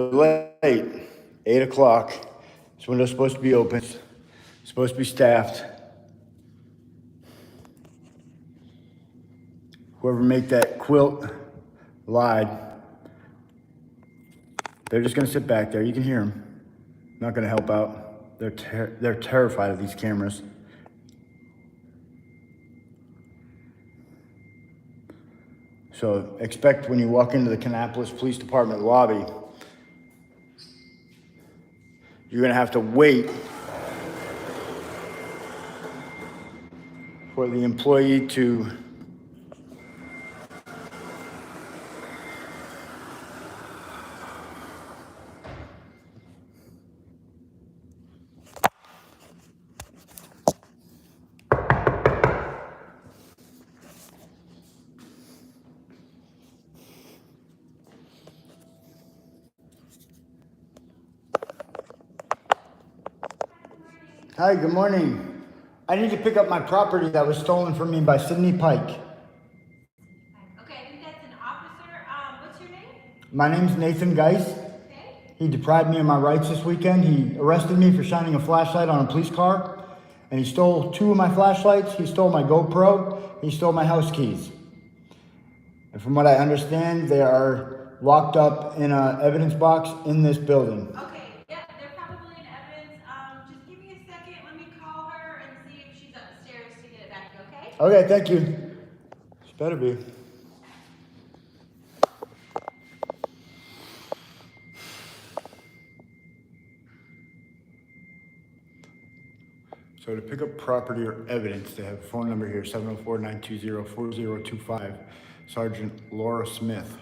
late, 8 o'clock. This window's supposed to be open, it's supposed to be staffed. Whoever made that quilt lied. They're just gonna sit back there. You can hear them. Not gonna help out. They're terrified of these cameras. So expect when you walk into the Kannapolis Police Department lobby, you're gonna have to wait for the employee to Hi, good morning. I need to pick up my property that was stolen from me by Sidney Pike. Okay, I think that's an officer. What's your name? My name's Nathan Geis. Okay. He deprived me of my rights this weekend. He arrested me for shining a flashlight on a police car, and he stole 2 of my flashlights. He stole my GoPro. He stole my house keys. And from what I understand, they are locked up in an evidence box in this building. Okay, yeah, they're probably in evidence. Just give me a second. Let me call her and see if she's upstairs to get it back, okay? Okay, thank you. She better be. So to pick up property or evidence, they have a phone number here, 704-920-4025, Sergeant Laura Smith.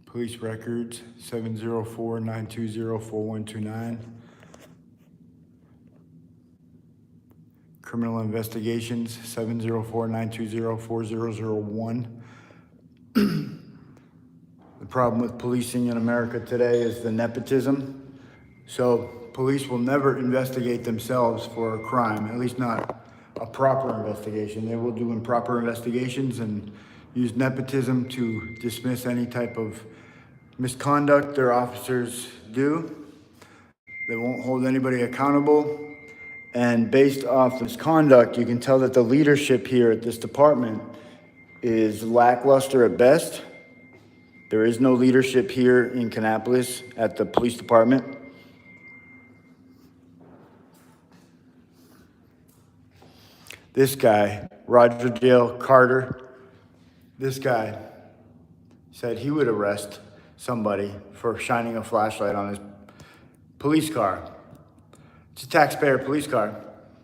Police records, 704-920-4129. Criminal investigations, 704-920-4001. The problem with policing in America today is the nepotism. So police will never investigate themselves for a crime, at least not a proper investigation. They will do improper investigations and use nepotism to dismiss any type of misconduct their officers do. They won't hold anybody accountable. And based off this conduct, you can tell that the leadership here at this department is lackluster at best. There is no leadership here in Kannapolis at the police department. This guy, Roger Dale Carter, this guy said he would arrest somebody for shining a flashlight on his police car. It's a taxpayer police car.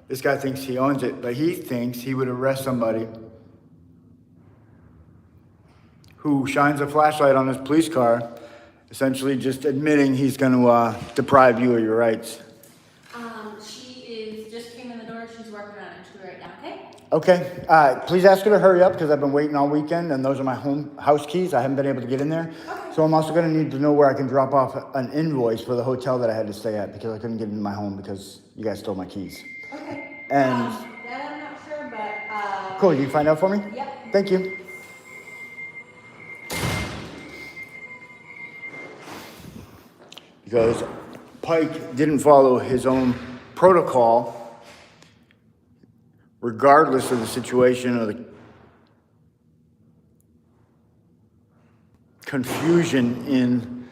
This guy thinks he owns it, but he thinks he would arrest somebody who shines a flashlight on his police car, essentially just admitting he's going to deprive you of your rights. She just came in the door. She's working on it right now, okay? Okay, please ask her to hurry up because I've been waiting all weekend and those are my house keys. I haven't been able to get in there. Okay. So I'm also going to need to know where I can drop off an invoice for the hotel that I had to stay at because I couldn't get into my home because you guys stole my keys. Okay. And That I'm not sure, but cool, you can find out for me? Yep. Thank you. Because Pike didn't follow his own protocol, regardless of the situation or the confusion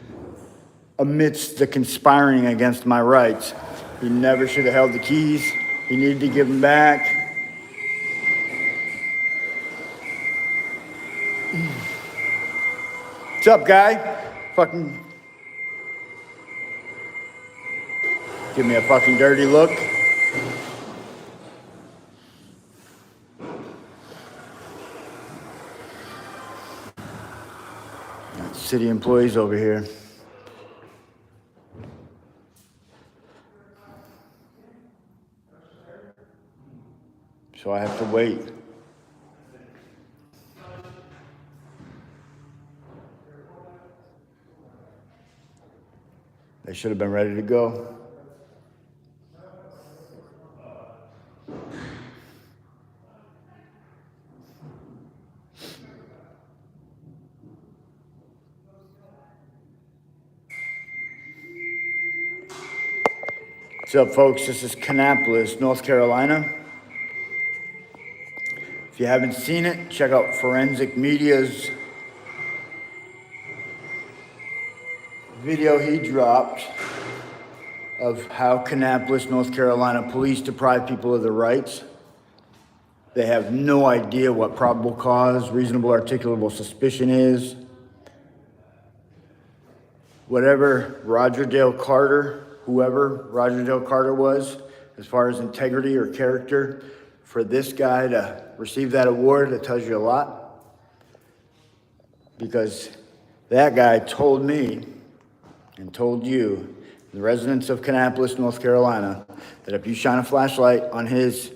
amidst the conspiring against my rights. He never should have held the keys. He needed to give them back. What's up, guy? Fucking give me a fucking dirty look. City employees over here. So I have to wait. They should have been ready to go. What's up, folks? This is Kannapolis, North Carolina. If you haven't seen it, check out Forensic Media's video he dropped of how Kannapolis, North Carolina police deprive people of their rights. They have no idea what probable cause, reasonable articulable suspicion is. Whatever Roger Dale Carter, whoever Roger Dale Carter was, as far as integrity or character, for this guy to receive that award, that tells you a lot. Because that guy told me and told you, the residents of Kannapolis, North Carolina, that if you shine a flashlight on his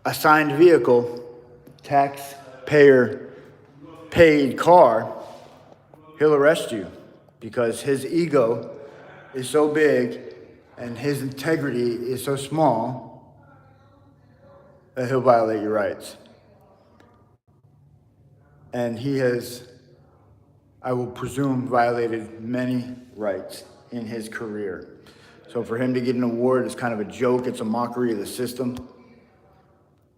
assigned vehicle, taxpayer paid car, he'll arrest you because his ego is so big and his integrity is so small that he'll violate your rights. And he has, I will presume, violated many rights in his career. So for him to get an award is kind of a joke. It's a mockery of the system.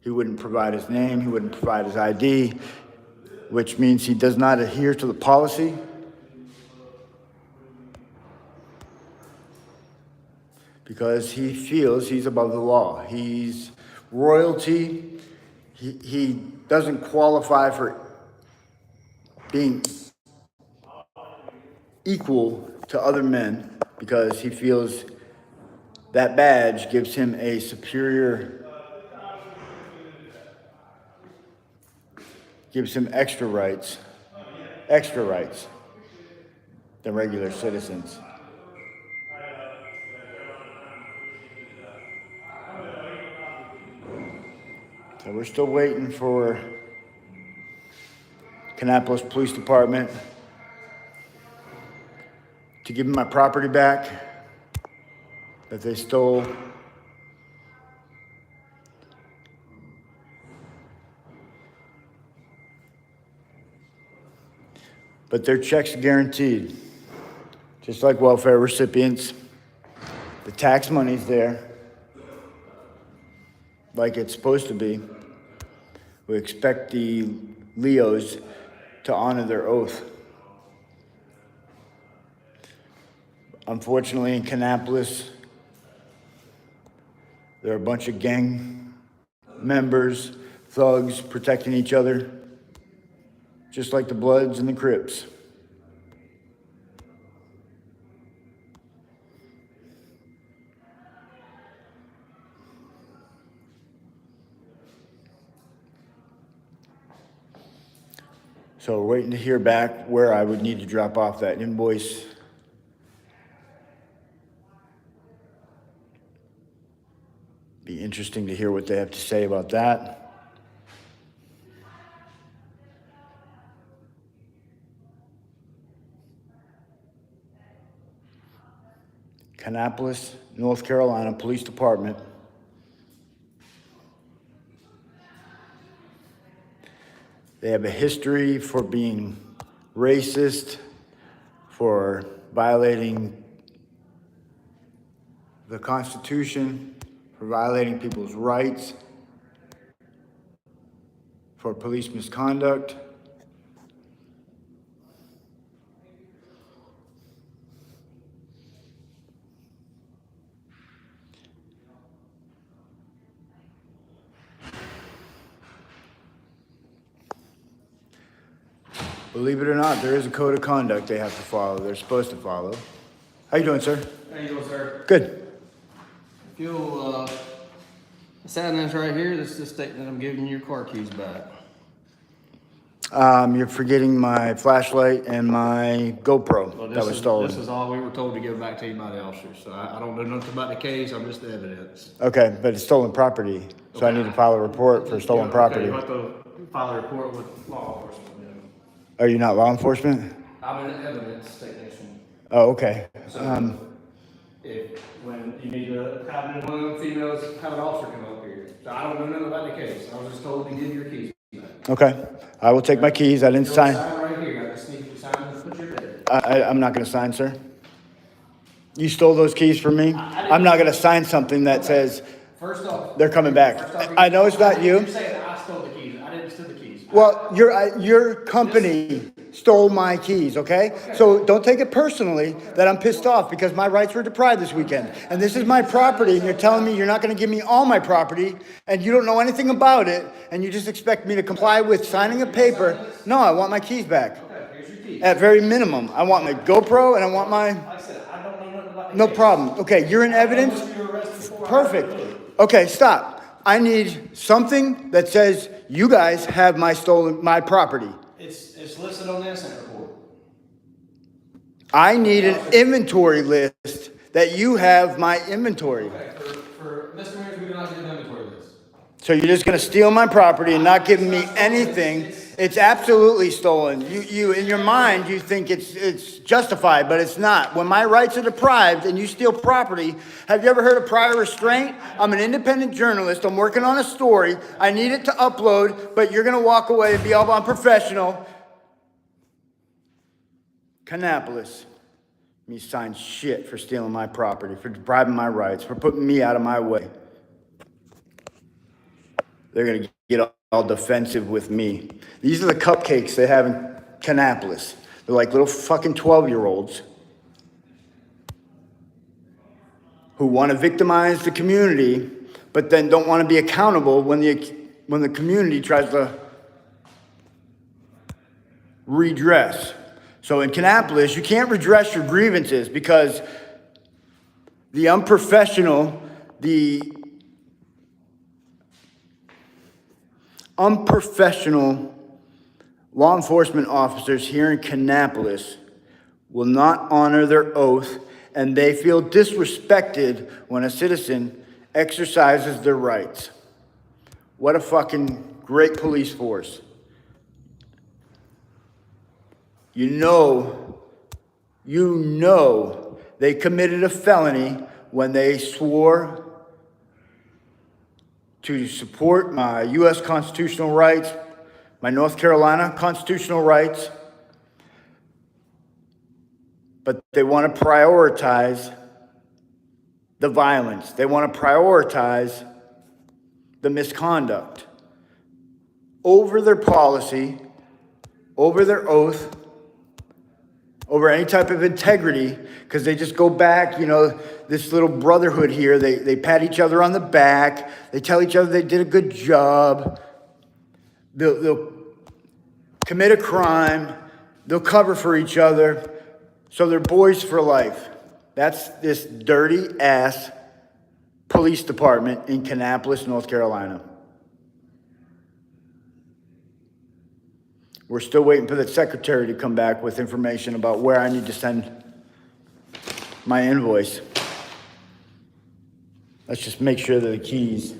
He wouldn't provide his name. He wouldn't provide his ID, which means he does not adhere to the policy. Because he feels he's above the law. He's royalty. He doesn't qualify for being equal to other men because he feels that badge gives him a superior, gives him extra rights than regular citizens. So we're still waiting for Kannapolis Police Department to give me my property back that they stole. But their checks are guaranteed. Just like welfare recipients, the tax money's there, like it's supposed to be. We expect the Leos to honor their oath. Unfortunately, in Kannapolis, there are a bunch of gang members, thugs protecting each other, just like the Bloods and the Crips. So we're waiting to hear back where I would need to drop off that invoice. Be interesting to hear what they have to say about that. Kannapolis, North Carolina Police Department. They have a history for being racist, for violating the Constitution, for violating people's rights, for police misconduct. Believe it or not, there is a code of conduct they have to follow. They're supposed to follow. How you doing, sir? How you doing, sir? Good. If you'll sign this right here, this is the statement that I'm giving you your car keys back. You're forgetting my flashlight and my GoPro Well, that was stolen. This is all we were told to give back to you by the officers. So I don't know nothing about the case. I'm just the evidence. Okay, but it's stolen property, so I need to file a report for stolen property. Okay, you have to file a report with law enforcement. Are you not law enforcement? I'm an evidence technician. Oh, okay. So when you need to have one of the females have an officer come up here. So I don't know nothing about the case. I was just told to give your keys back. Okay, I will take my keys. I didn't sign. Sign right here. I just need you to sign and put your name. I'm not gonna sign, sir. You stole those keys from me? I'm not gonna sign something that says First off, they're coming back. I know it's not you. You're saying that I stole the keys. I didn't steal the keys. Well, your company stole my keys, okay? So don't take it personally that I'm pissed off because my rights were deprived this weekend. And this is my property, and you're telling me you're not gonna give me all my property, and you don't know anything about it, and you just expect me to comply with signing a paper. No, I want my keys back. Okay, here's your keys. At very minimum. I want my GoPro and I want my... Like I said, I don't know nothing about the No case. problem. Okay, you're in evidence? Unless you were arrested for, Perfect. Okay, stop. I need something that says you guys have my property. It's listed on the incident report. I need an inventory list that you have my inventory. Okay, for misdemeanors, we do not do an inventory list. So you're just gonna steal my property and not give me anything. It's absolutely stolen. You in your mind, you think it's justified, but it's not. When my rights are deprived and you steal property, have you ever heard of prior restraint? I'm an independent journalist. I'm working on a story. I need it to upload, but you're gonna walk away and be all unprofessional. Kannapolis. Me sign shit for stealing my property, for depriving my rights, for putting me out of my way. They're gonna get all defensive with me. These are the cupcakes they have in Kannapolis. They're like little fucking 12-year-olds who want to victimize the community, but then don't want to be accountable when the community tries to redress. So in Kannapolis, you can't redress your grievances because the unprofessional law enforcement officers here in Kannapolis will not honor their oath, and they feel disrespected when a citizen exercises their rights. What a fucking great police force. You know they committed a felony when they swore to support my U.S. constitutional rights, my North Carolina constitutional rights, but they want to prioritize the violence. They want to prioritize the misconduct over their policy, over their oath, over any type of integrity, because they just go back, this little brotherhood here. They pat each other on the back. They tell each other they did a good job. They'll commit a crime. They'll cover for each other. So they're boys for life. That's this dirty ass police department in Kannapolis, North Carolina. We're still waiting for the secretary to come back with information about where I need to send my invoice. Let's just make sure that the keys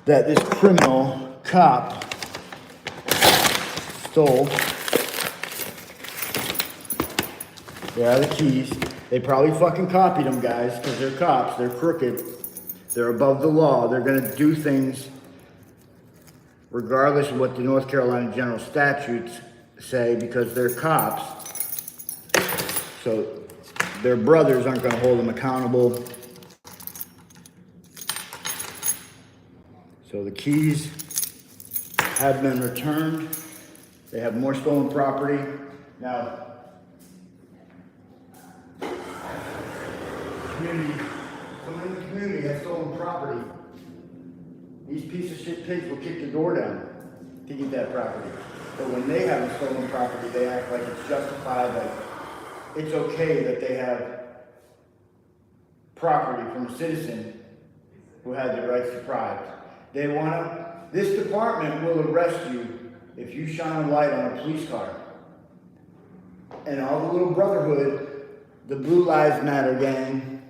that this criminal cop stole. There are the keys. They probably fucking copied them, guys, because they're cops. They're crooked. They're above the law. They're gonna do things regardless of what the North Carolina general statutes say, because they're cops. So their brothers aren't gonna hold them accountable. So the keys have been returned. They have more stolen property. Now, someone in the community has stolen property. These piece of shit pigs will kick the door down to get that property. But when they have a stolen property, they act like it's justified, like it's okay that they have property from a citizen who had their rights deprived. This department will arrest you if you shine a light on a police car. And all the little brotherhood, the Blue Lives Matter gang,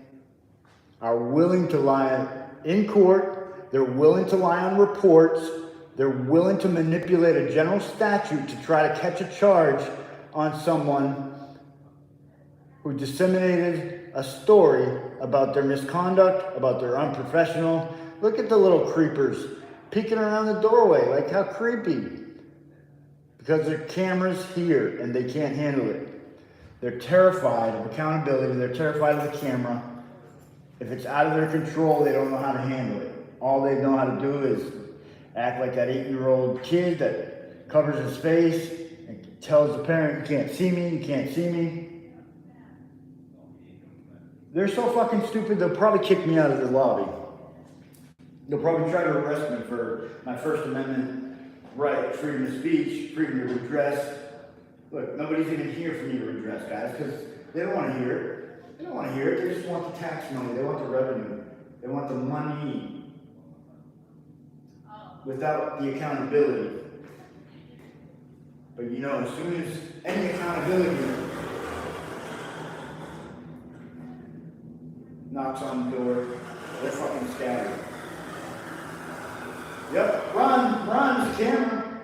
are willing to lie in court. They're willing to lie on reports. They're willing to manipulate a general statute to try to catch a charge on someone who disseminated a story about their misconduct, about their unprofessional. Look at the little creepers peeking around the doorway, like how creepy. Because their camera's here and they can't handle it. They're terrified of accountability, they're terrified of the camera. If it's out of their control, they don't know how to handle it. All they know how to do is act like that 8-year-old kid that covers his face and tells the parent, you can't see me, you can't see me. They're so fucking stupid, they'll probably kick me out of the lobby. They'll probably try to arrest me for my First Amendment right, freedom of speech, freedom to redress. Look, nobody's even here for me to redress, guys, because they don't want to hear it. They don't want to hear it, they just want the tax money, they want the revenue, they want the money without the accountability. But you know, as soon as any accountability knocks on the door, they're fucking scattered. Yep, run, it's the camera.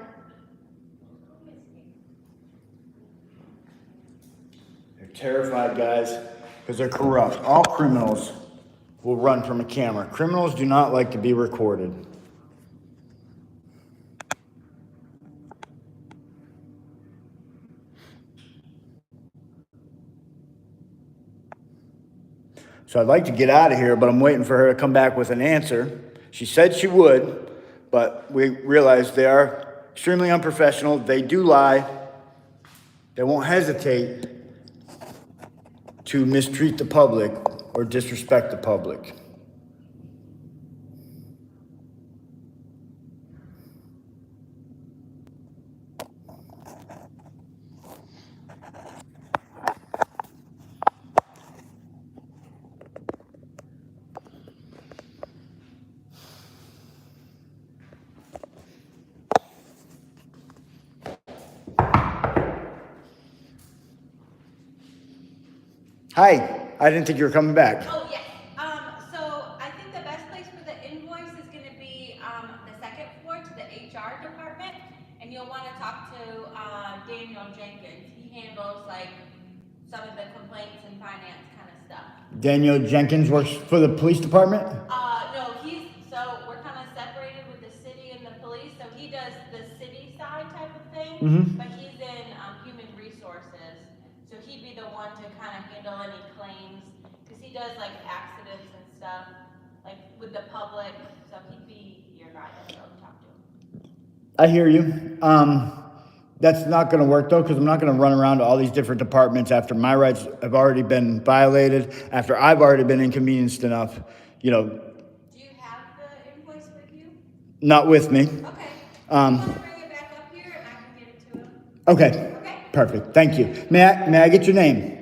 They're terrified, guys, because they're corrupt. All criminals will run from a camera. Criminals do not like to be recorded. So I'd like to get out of here, but I'm waiting for her to come back with an answer. She said she would, but we realize they are extremely unprofessional. They do lie. They won't hesitate to mistreat the public or disrespect the public. Hi, I didn't think you were coming back. Oh, yes. So I think the best place for the invoice is gonna be, the second floor to the HR department. And you'll wanna talk to, Daniel Jenkins. He handles like some of the complaints and finance kind of stuff. Daniel Jenkins works for the police department? No, so we're kind of separated with the city and the police. So he does the city side type of thing, but he's in, human resources. So he'd be the one to kind of handle any claims, because he does like accidents and stuff, like with the public, so he'd be your guy to go talk to him. I hear you. That's not going to work though, because I'm not going to run around to all these different departments after my rights have already been violated, after I've already been inconvenienced enough, you know. Do you have the invoice with you? Not with me. Okay. You want to bring it back up here and I can give it to him? Okay. Okay. Perfect. Thank you. May I get your name?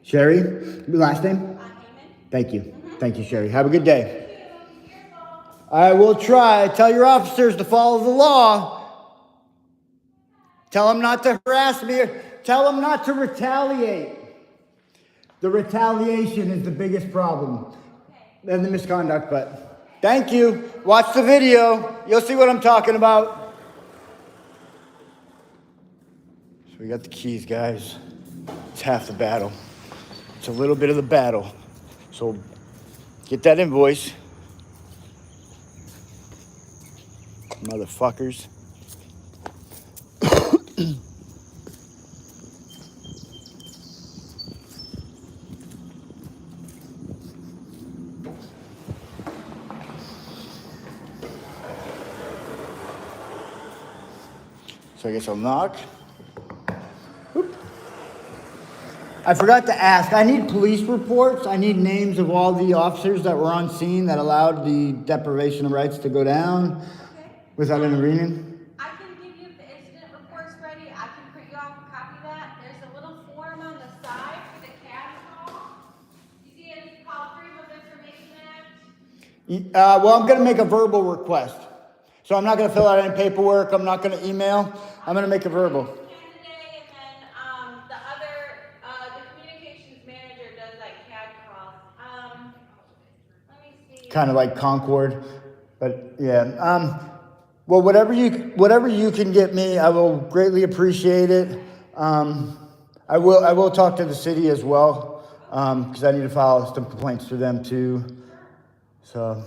Sherry. Sherry? Your last name? Heyman. Thank you. Thank you, Sherry. Have a good day. Thank you. Be careful. I will try. Tell your officers to follow the law. Tell them not to harass me. Tell them not to retaliate. The retaliation is the biggest problem than the misconduct, but thank you. Watch the video. You'll see what I'm talking about. So we got the keys, guys. It's half the battle. It's a little bit of the battle. So get that invoice. Motherfuckers. So I guess I'll knock. Oop. I forgot to ask. I need police reports. I need names of all the officers that were on scene that allowed the deprivation of rights to go down without intervening. I can give you, if the incident report's ready, I can print you off a copy of that. There's a little form on the side for the CAD call. You see it, it's called Freedom of Information Act. Well, I'm going to make a verbal request. So I'm not going to fill out any paperwork. I'm not going to email. I'm going to make a verbal. Today, and then the other, the communications manager does like CAD calls. Let me see. Kind of like Concord, but yeah. Well, whatever you can get me, I will greatly appreciate it. I I will talk to the city as well, because I need to file some complaints to them too. So